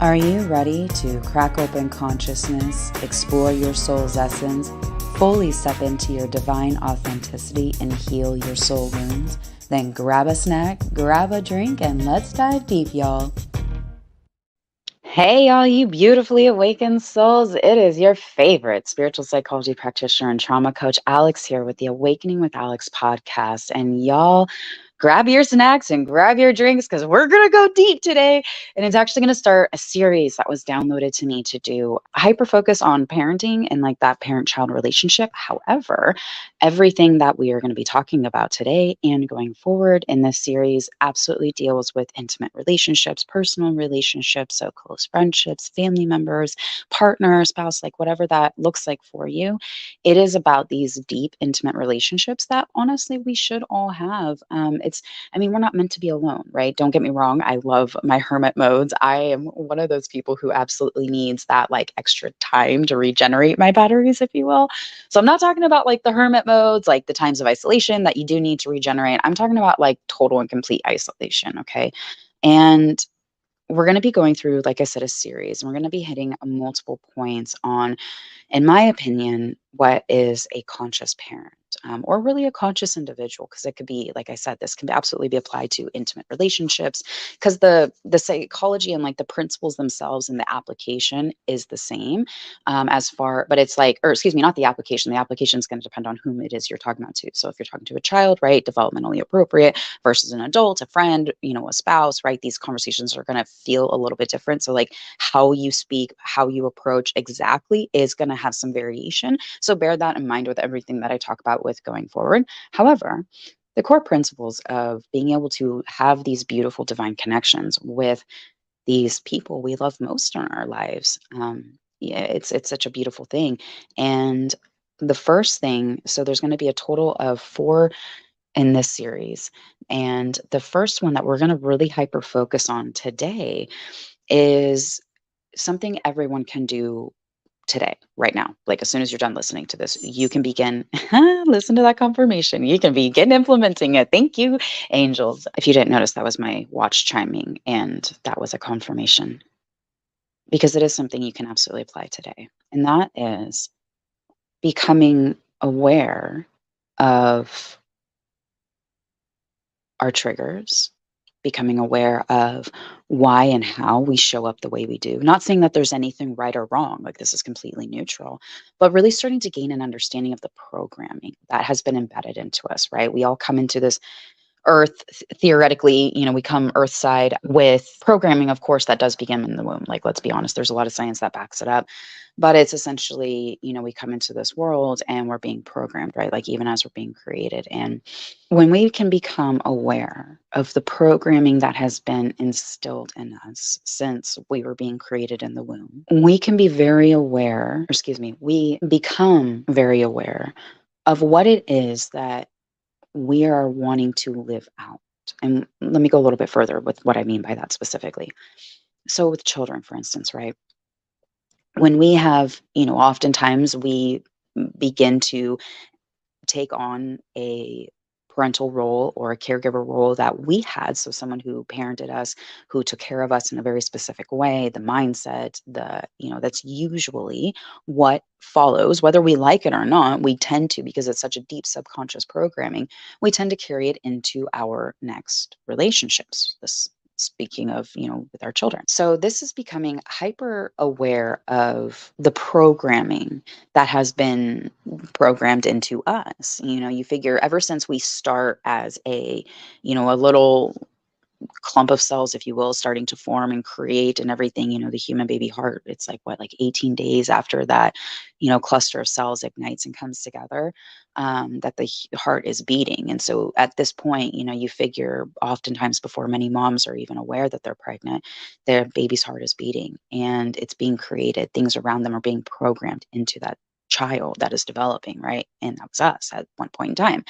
Are you ready to crack open consciousness, explore your soul's essence, fully step into your divine authenticity, and heal your soul wounds? Then grab a snack, grab a drink, and let's dive deep, y'all. Hey, all you beautifully awakened souls. It is your favorite spiritual psychology practitioner and trauma coach, Alex, here with the Awakening with Alex podcast. And y'all, grab your snacks and grab your drinks because we're going to go deep today. And it's actually going to start a series that was downloaded to me to do hyper focus on parenting and like that parent child relationship. However, everything that we are going to be talking about today and going forward in this series absolutely deals with intimate relationships, personal relationships, so close friendships, family members, partner, spouse, like whatever that looks like for you. It is about these deep, intimate relationships that honestly we should all have. We're not meant to be alone, right? Don't get me wrong. I love my hermit modes. I am one of those people who absolutely needs that like extra time to regenerate my batteries, if you will. So I'm not talking about like the hermit modes, like the times of isolation that you do need to regenerate. I'm talking about like total and complete isolation. Okay. And we're going to be going through, like I said, a series, and we're going to be hitting multiple points on, in my opinion, what is a conscious parent, or really a conscious individual, because it could be, like I said, this can absolutely be applied to intimate relationships, because the psychology and like the principles themselves and the application is the same, but it's like, or excuse me, not the application. The application is going to depend on whom it is you're talking about to. So if you're talking to a child, right, developmentally appropriate versus an adult, a friend, a spouse, right, these conversations are going to feel a little bit different. So like how you speak, how you approach exactly is going to have some variation. So bear that in mind with everything that I talk about with going forward. However, the core principles of being able to have these beautiful divine connections with these people we love most in our lives, yeah, it's such a beautiful thing. And the first thing, so there's going to be a total of 4 in this series. And the first one that we're going to really hyper focus on today is something everyone can do today, right now. Like as soon as you're done listening to this, you can begin, listen to that confirmation. You can begin implementing it. Thank you, angels. If you didn't notice, that was my watch chiming, and that was a confirmation because it is something you can absolutely apply today. And that is becoming aware of our triggers, becoming aware of why and how we show up the way we do. Not saying that there's anything right or wrong, like this is completely neutral, but really starting to gain an understanding of the programming that has been embedded into us, right? We all come into this earth theoretically, we come earth side with programming, of course, that does begin in the womb. Like, let's be honest, there's a lot of science that backs it up, but it's essentially, we come into this world and we're being programmed, right? Like even as we're being created. And when we can become aware of the programming that has been instilled in us since we were being created in the womb, we can be very aware, or excuse me, we become very aware of what it is that we are wanting to live out. And let me go a little bit further with what I mean by that specifically. So, with children, for instance, right? When we have, oftentimes we begin to take on a parental role or a caregiver role that we had. So someone who parented us, who took care of us in a very specific way, the mindset, that's usually what follows, whether we like it or not. We tend to, because it's such a deep subconscious programming, we tend to carry it into our next relationships. This speaking of, with our children. So this is becoming hyper aware of the programming that has been programmed into us. You figure ever since we start as a little clump of cells, if you will, starting to form and create and everything, the human baby heart, it's like what, like 18 days after that, cluster of cells ignites and comes together, that the heart is beating. And so at this point, you figure oftentimes before many moms are even aware that they're pregnant, their baby's heart is beating and it's being created. Things around them are being programmed into that child that is developing, right? And that was us at one point in time.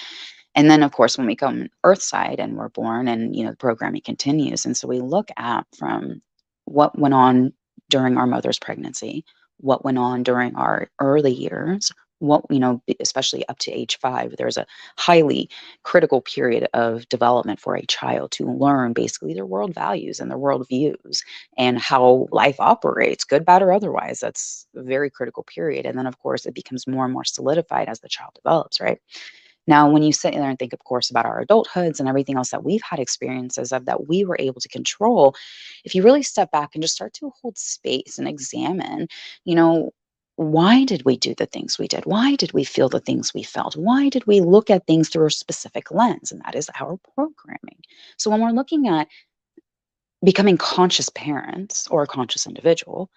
And then, of course, when we come earthside and we're born and, the programming continues. And so we look at from what went on during our mother's pregnancy, what went on during our early years, what, especially up to age 5, there's a highly critical period of development for a child to learn basically their world values and their world views and how life operates, good, bad, or otherwise. That's a very critical period. And then, of course, it becomes more and more solidified as the child develops, right? Now, when you sit there and think, of course, about our adulthoods and everything else that we've had experiences of that we were able to control, if you really step back and just start to hold space and examine, you know, why did we do the things we did? Why did we feel the things we felt? Why did we look at things through a specific lens? And that is our programming. So when we're looking at becoming conscious parents or a conscious individual,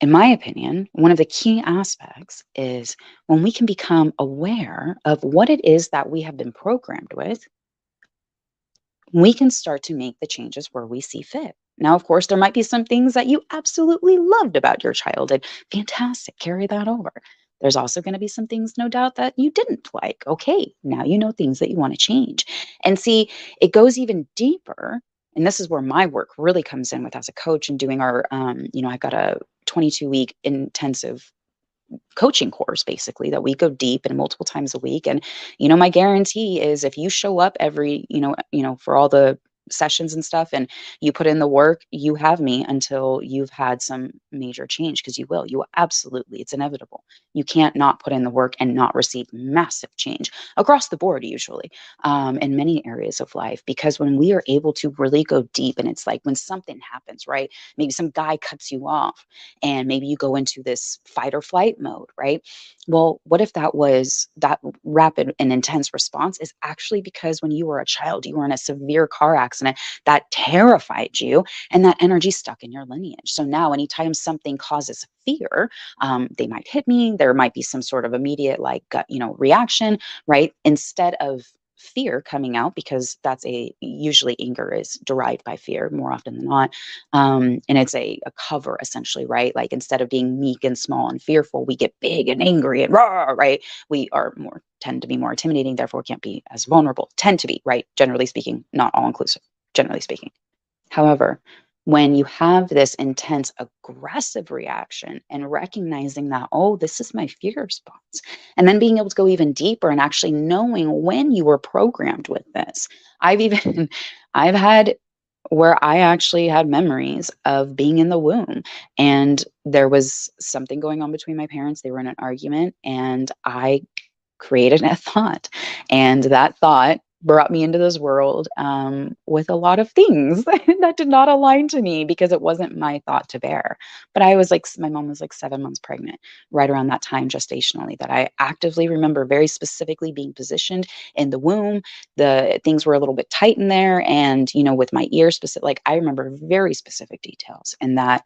in my opinion, one of the key aspects is when we can become aware of what it is that we have been programmed with, we can start to make the changes where we see fit. Now, of course, there might be some things that you absolutely loved about your childhood. Fantastic, carry that over. There's also going to be some things, no doubt, that you didn't like. Okay, now you know things that you want to change. And see, it goes even deeper. And this is where my work really comes in with as a coach and doing our, I've got a 22-week intensive coaching course basically that we go deep and multiple times a week. And my guarantee is if you show up every for all the sessions and stuff and you put in the work, you have me until you've had some major change, because you will absolutely, it's inevitable. You can't not put in the work and not receive massive change across the board usually, in many areas of life, because when we are able to really go deep, and it's like when something happens, right? Maybe some guy cuts you off and maybe you go into this fight or flight mode, right? Well, what if that rapid and intense response is actually because when you were a child, you were in a severe car accident that terrified you, and that energy stuck in your lineage. So now, anytime something causes fear, they might hit me. There might be some sort of immediate like gut, reaction, right? Instead of fear coming out, because that's usually anger is derived by fear more often than not, and it's a cover essentially, right? Like instead of being meek and small and fearful, we get big and angry and raw, right? We are more tend to be more intimidating, therefore can't be as vulnerable. Tend to be, right? Generally speaking, not all inclusive, generally speaking. However, when you have this intense aggressive reaction and recognizing that, oh, this is my fear response, and then being able to go even deeper and actually knowing when you were programmed with this. I've had where I actually had memories of being in the womb, and there was something going on between my parents. They were in an argument, and I created a thought. And that thought brought me into this world, with a lot of things that did not align to me because it wasn't my thought to bear. But my mom was like 7 months pregnant, right around that time gestationally, that I actively remember very specifically being positioned in the womb. The things were a little bit tight in there. And, with my ear specific, like I remember very specific details. And that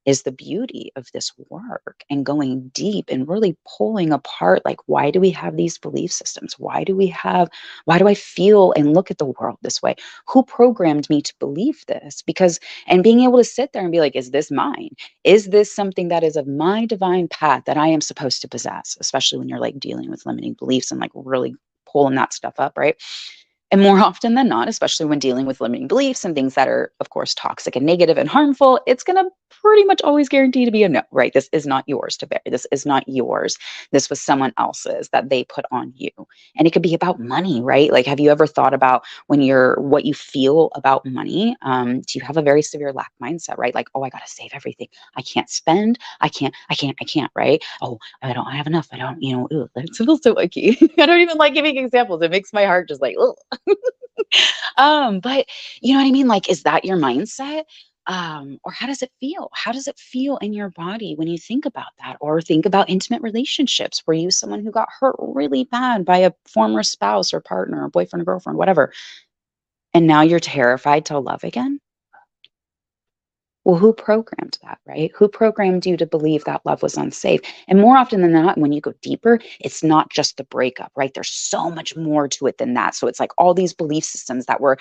is the beauty of this work, and going deep and really pulling apart, like, why do we have these belief systems? Why do I feel and look at the world this way? Who programmed me to believe this? And being able to sit there and be like, is this mine? Is this something that is of my divine path that I am supposed to possess? Especially when you're like dealing with limiting beliefs and like really pulling that stuff up, right? And more often than not, especially when dealing with limiting beliefs and things that are, of course, toxic and negative and harmful, it's going to pretty much always guarantee to be a no, right? This is not yours to bear. This is not yours. This was someone else's that they put on you. And it could be about money, right? Like, have you ever thought about what you feel about money? Do you have a very severe lack mindset, right? Like, oh, I got to save everything. I can't spend. I can't, right? Oh, I don't have enough. I don't, that feels so icky. I don't even like giving examples. It makes my heart just like, ugh. But you know what I mean? Like, is that your mindset? Or how does it feel? How does it feel in your body when you think about that? Or think about intimate relationships. Were you someone who got hurt really bad by a former spouse or partner or boyfriend or girlfriend, whatever, and now you're terrified to love again? Well, who programmed that, right? Who programmed you to believe that love was unsafe? And more often than not, when you go deeper, it's not just the breakup, right? There's so much more to it than that. So it's like all these belief systems that were,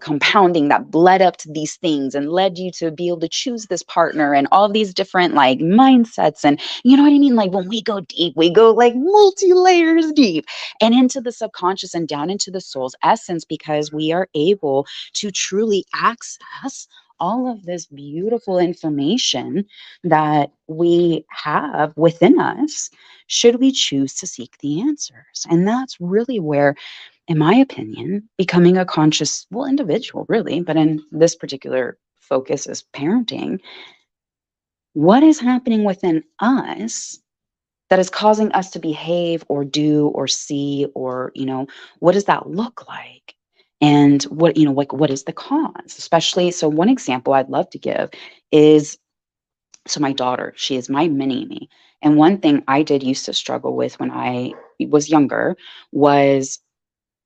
compounding, that led up to these things and led you to be able to choose this partner, and all these different like mindsets. And you know what I mean? Like, when we go deep, we go like multi layers deep and into the subconscious and down into the soul's essence, because we are able to truly access all of this beautiful information that we have within us, should we choose to seek the answers? And that's really where, in my opinion, becoming a conscious, well, individual, really, but in this particular focus is parenting, what is happening within us that is causing us to behave or do or see, or what does that look like, and what is the cause? Especially, so one example I'd love to give is, so my daughter, she is my mini me, and one thing I did used to struggle with when I was younger was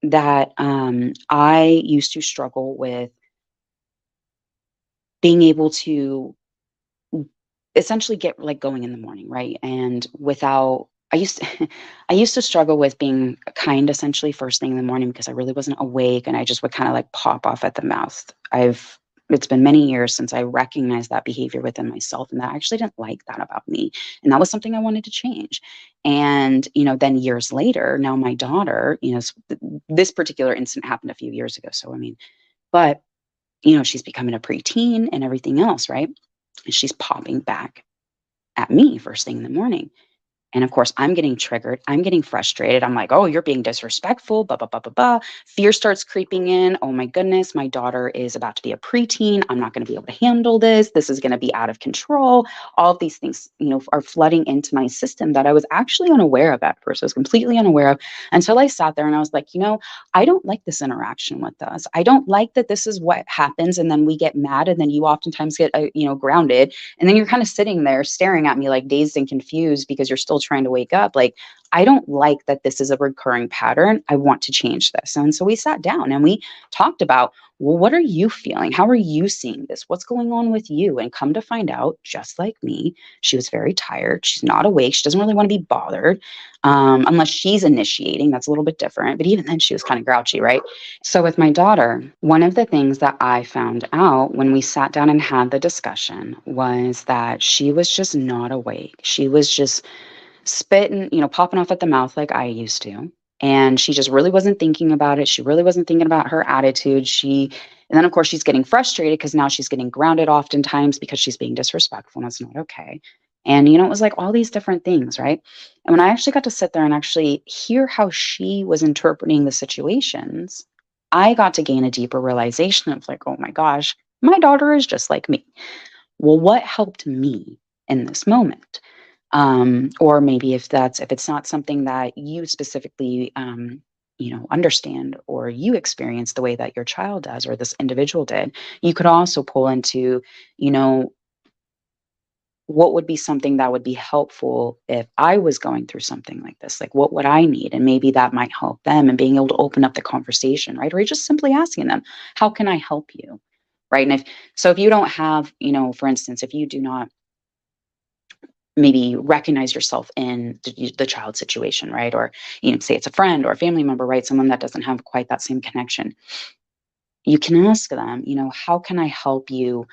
that I used to struggle with being able to essentially get like going in the morning, right? And without, I used to, I used to struggle with being kind essentially first thing in the morning because I really wasn't awake and I just would kind of like pop off at the mouth. It's been many years since I recognized that behavior within myself, and that I actually didn't like that about me. And that was something I wanted to change. And, then years later, now my daughter, this particular incident happened a few years ago. So, I mean, but, she's becoming a preteen and everything else, right? And she's popping back at me first thing in the morning. And of course, I'm getting triggered. I'm getting frustrated. I'm like, oh, you're being disrespectful, blah, blah, blah, blah, blah. Fear starts creeping in. Oh my goodness, my daughter is about to be a preteen. I'm not going to be able to handle this. This is going to be out of control. All of these things, are flooding into my system that I was actually unaware of at first. I was completely unaware of until I sat there and I was like, I don't like this interaction with us. I don't like that this is what happens. And then we get mad and then you oftentimes get, grounded. And then you're kind of sitting there staring at me like dazed and confused because you're still trying to wake up. Like, I don't like that this is a recurring pattern. I want to change this. And so we sat down and we talked about, well, what are you feeling? How are you seeing this? What's going on with you? And come to find out, just like me, she was very tired. She's not awake. She doesn't really want to be bothered, unless she's initiating. That's a little bit different. But even then, she was kind of grouchy, right? So with my daughter, one of the things that I found out when we sat down and had the discussion was that she was just not awake. She was just spitting, popping off at the mouth like I used to. And she just really wasn't thinking about it. She really wasn't thinking about her attitude. And then of course she's getting frustrated because now she's getting grounded oftentimes because she's being disrespectful and that's not okay. And, it was like all these different things, right? And when I actually got to sit there and actually hear how she was interpreting the situations, I got to gain a deeper realization of like, oh my gosh, my daughter is just like me. Well, what helped me in this moment? Or maybe if it's not something that you specifically understand or you experience the way that your child does or this individual did, you could also pull into, you know what would be something that would be helpful if I was going through something like this? Like, what would I need? And maybe that might help them, and being able to open up the conversation, right? Or you're just simply asking them, how can I help you? Right. And if you don't have, for instance, if you do not maybe recognize yourself in the child situation, right? Or, say it's a friend or a family member, right? Someone that doesn't have quite that same connection. You can ask them, how can I help you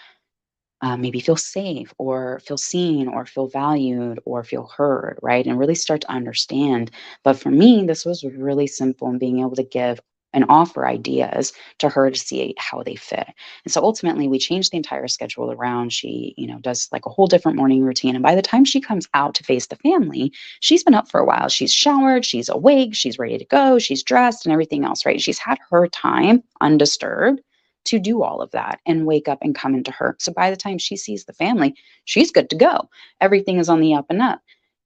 maybe feel safe or feel seen or feel valued or feel heard, right? And really start to understand. But for me, this was really simple in being able to give and offer ideas to her to see how they fit. And so ultimately we changed the entire schedule around. She, does like a whole different morning routine. And by the time she comes out to face the family, she's been up for a while. She's showered, she's awake, she's ready to go, she's dressed and everything else, right? She's had her time undisturbed to do all of that and wake up and come into her. So by the time she sees the family, she's good to go. Everything is on the up and up.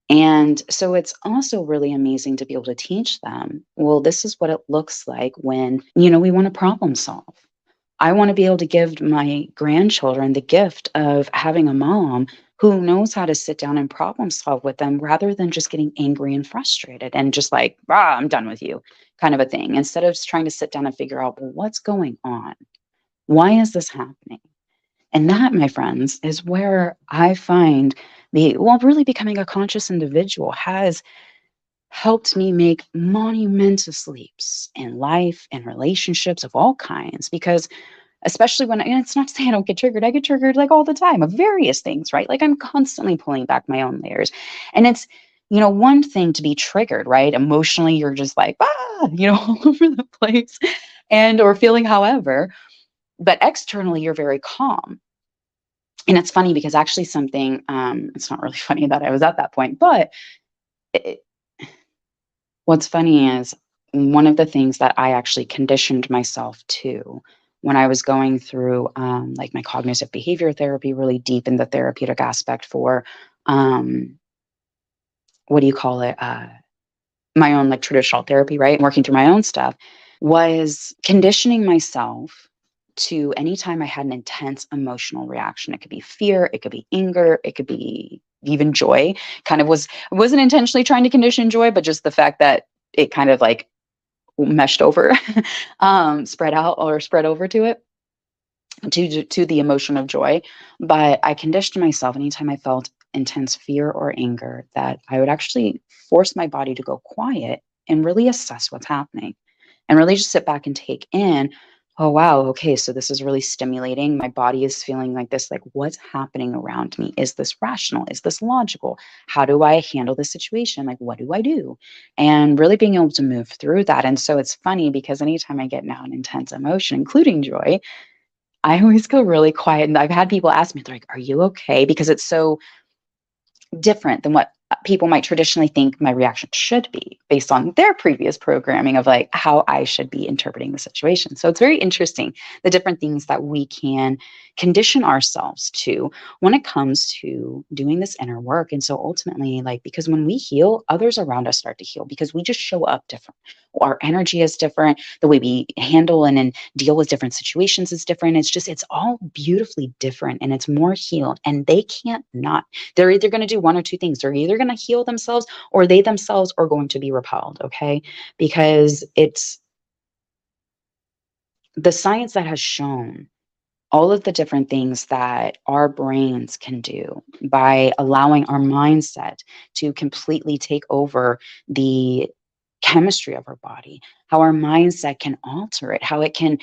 And so it's also really amazing to be able to teach them, well, this is what it looks like when, we want to problem solve. I want to be able to give my grandchildren the gift of having a mom who knows how to sit down and problem solve with them rather than just getting angry and frustrated and just like, I'm done with you kind of a thing. Instead of just trying to sit down and figure out, well, what's going on? Why is this happening? And that, my friends, is where I find really becoming a conscious individual has helped me make monumental leaps in life and relationships of all kinds. Because especially when, and it's not to say I don't get triggered, I get triggered like all the time of various things, right? Like I'm constantly pulling back my own layers. And it's, one thing to be triggered, right? Emotionally, you're just like, all over the place and or feeling however. but externally you're very calm. And it's funny because actually something, it's not really funny that I was at that point, but it, what's funny is one of the things that I actually conditioned myself to when I was going through like my cognitive behavior therapy, really deep in the therapeutic aspect for um, what do you call it? My own like traditional therapy, right? Working through my own stuff was conditioning myself to anytime I had an intense emotional reaction. It could be fear, it could be anger, it could be even joy. Kind of was wasn't intentionally trying to condition joy, but just the fact that it kind of like meshed over, spread out or spread over to it to the emotion of joy. But I conditioned myself anytime I felt intense fear or anger that I would actually force my body to go quiet and really assess what's happening and really just sit back and take in, oh wow, okay, so this is really stimulating. My body is feeling like this, like what's happening around me? Is this rational? Is this logical? How do I handle this situation? Like what do I do? And really being able to move through that. And so it's funny because anytime I get now an intense emotion, including joy, I always go really quiet. And I've had people ask me, they're like, are you okay? Because it's so different than what people might traditionally think my reaction should be based on their previous programming of like how I should be interpreting the situation. So it's very interesting the different things that we can condition ourselves to when it comes to doing this inner work. And so ultimately, like, because when we heal, others around us start to heal because we just show up different. Our energy is different. The way we handle and deal with different situations is different. It's just, it's all beautifully different and it's more healed. And they can't not, they're either going to do one or two things. They're either going to heal themselves or they themselves are going to be repelled. Okay. Because it's the science that has shown all of the different things that our brains can do by allowing our mindset to completely take over the chemistry of our body, how our mindset can alter it, how it can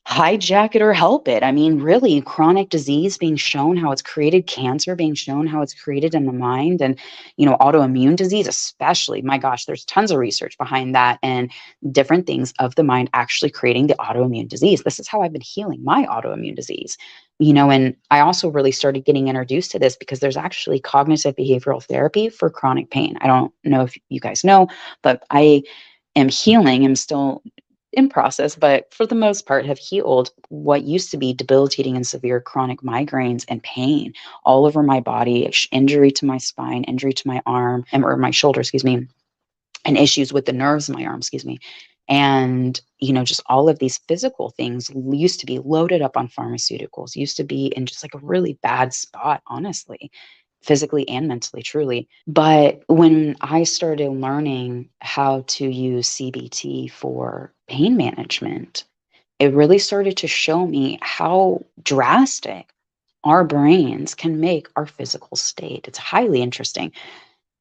hijack it or help it. I mean, really, chronic disease being shown how it's created, cancer being shown how it's created in the mind, and autoimmune disease, especially. My gosh, there's tons of research behind that and different things of the mind actually creating the autoimmune disease. This is how I've been healing my autoimmune disease. And I also really started getting introduced to this because there's actually cognitive behavioral therapy for chronic pain. I don't know if you guys know, but I am healing. I'm still in process, but for the most part have healed what used to be debilitating and severe chronic migraines and pain all over my body, injury to my spine, injury to my arm or my shoulder, excuse me, and issues with the nerves in my arm, excuse me. And, just all of these physical things used to be loaded up on pharmaceuticals, used to be in just like a really bad spot, honestly, physically and mentally, truly. But when I started learning how to use CBT for pain management, it really started to show me how drastic our brains can make our physical state. It's highly interesting.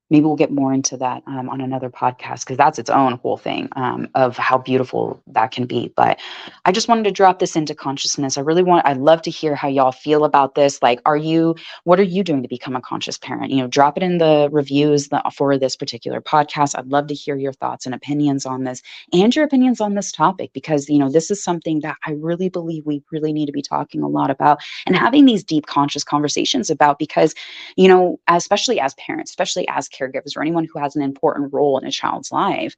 Maybe we'll get more into that on another podcast because that's its own whole thing of how beautiful that can be. But I just wanted to drop this into consciousness. I'd love to hear how y'all feel about this. Like, what are you doing to become a conscious parent? Drop it in the reviews for this particular podcast. I'd love to hear your thoughts and opinions on this and your opinions on this topic because, this is something that I really believe we really need to be talking a lot about and having these deep conscious conversations about because especially as parents, especially as caregivers, or anyone who has an important role in a child's life,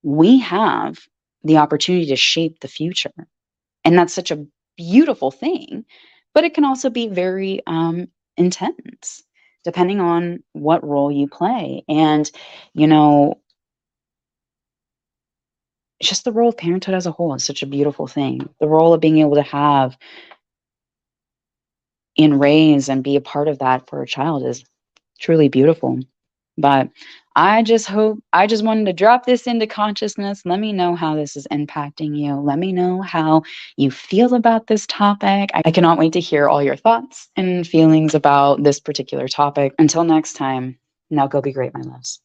we have the opportunity to shape the future. And that's such a beautiful thing, but it can also be very intense depending on what role you play. And, it's just the role of parenthood as a whole is such a beautiful thing. The role of being able to have and raise and be a part of that for a child is truly beautiful. But I just wanted to drop this into consciousness. Let me know how this is impacting you. Let me know how you feel about this topic. I cannot wait to hear all your thoughts and feelings about this particular topic. Until next time, now go be great, my loves.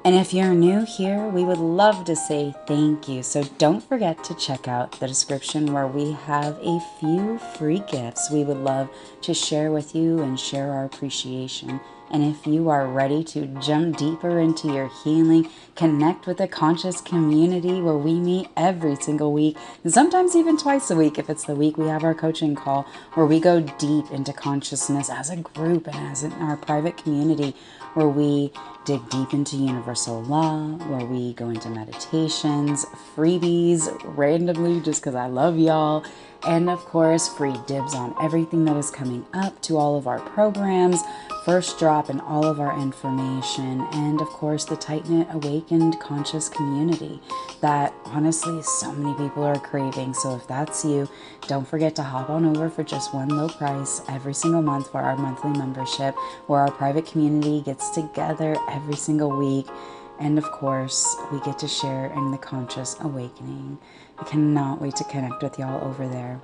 And if you're new here, we would love to say thank you. So don't forget to check out the description where we have a few free gifts we would love to share with you and share our appreciation. And if you are ready to jump deeper into your healing, connect with a conscious community where we meet every single week, and sometimes even twice a week if it's the week we have our coaching call, where we go deep into consciousness as a group and as in our private community, where we dig deep into universal law, where we go into meditations, freebies randomly just because I love y'all, and of course, free dibs on everything that is coming up to all of our programs, first drop in all of our information, and of course, the tight-knit, awakened, conscious community that honestly so many people are craving. So if that's you, don't forget to hop on over for just one low price every single month for our monthly membership, where our private community gets together every single week. And of course, we get to share in the conscious awakening. I cannot wait to connect with y'all over there.